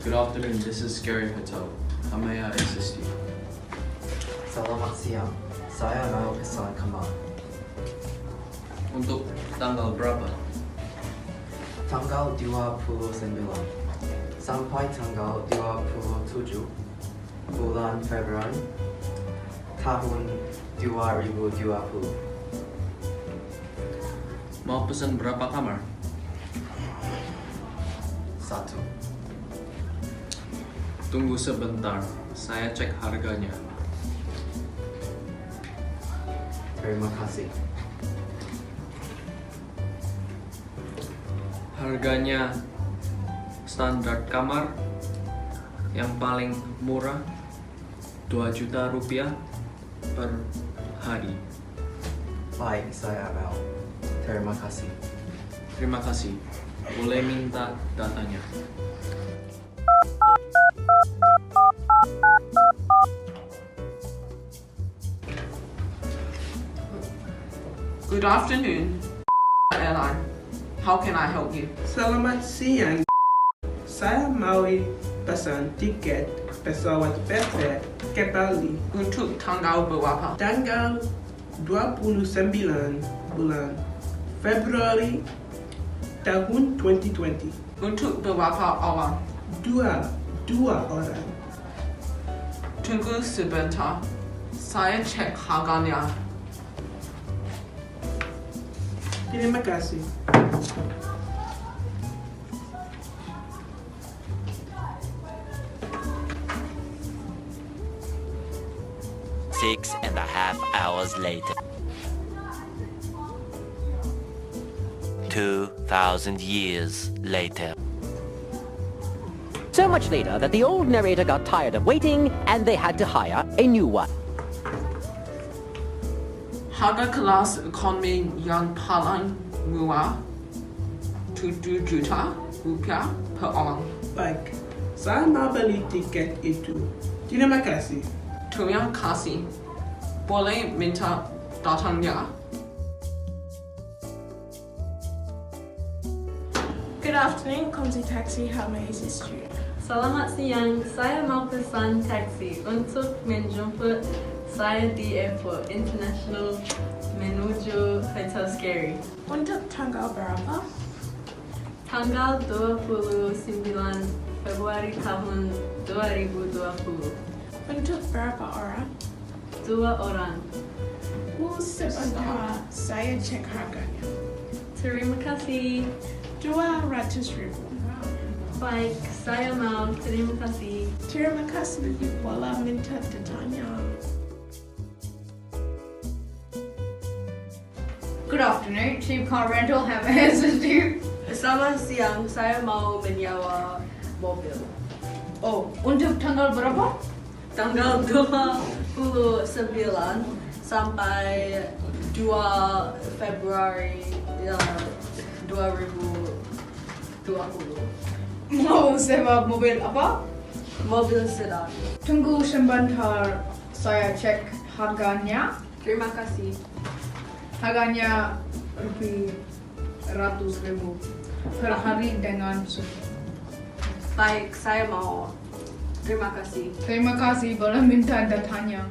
Good afternoon, this is Scary Hotel. How may I assist you? Selamat siang, saya mau pesan kamar. Untuk tanggal berapa? Tanggal 29 sampai tanggal 27 bulan Februari tahun 2020. Mau pesan berapa kamar? 1. Tunggu sebentar, saya cek harganya. Terima kasih. Harganya standar kamar yang paling murah 2 juta rupiah per hari. Baik, saya mau. Terima kasih. Terima kasih. Boleh minta datanya? Good afternoon, airline. How can I help you? Selamat siang. Saya mau pesan tiket pesawat PT ke Bali. Untuk tanggal berapa? Tanggal 29 bulan Februari tahun 2020. Untuk berapa orang? Dua orang. Tunggu sebentar. Saya cek harganya. Terima kasih. Six and a half hours later. 2,000 years later. So much later that the old narrator got tired of waiting and they had to hire a new one. Harga kelas ekonomi yang paling murah 7 juta rupiah per orang. Baik, saya mau beli tiket itu. Terima kasih. Terima kasih. Boleh minta datanya? Good afternoon, Comsi Taxi. How may I assist you? Selamat siang, saya mau pesan taksi untuk menjemput saya di airport international menuju Hotel Scary. Untuk tanggal berapa? Tanggal 29 Februari tahun 2020. Untuk berapa orang? 2 orang. Sebentar, saya cek harganya. Terima kasih. 200,000. Baik, saya mau. Terima kasih. Terima kasih. Boleh minta datanya? Good afternoon, Cheap Car Rental. How may I assist you? Selamat siang, saya mau menyewa mobil. Oh, untuk tanggal berapa? Tanggal 29 sampai 2 Februari 2020. Mau sewa mobil apa? Mobil sedan. Tunggu sebentar, saya cek harganya. Terima kasih. Harganya lebih 100,000 per hari dengan suku. Baik, saya mau. Terima kasih. Terima kasih, boleh minta datanya?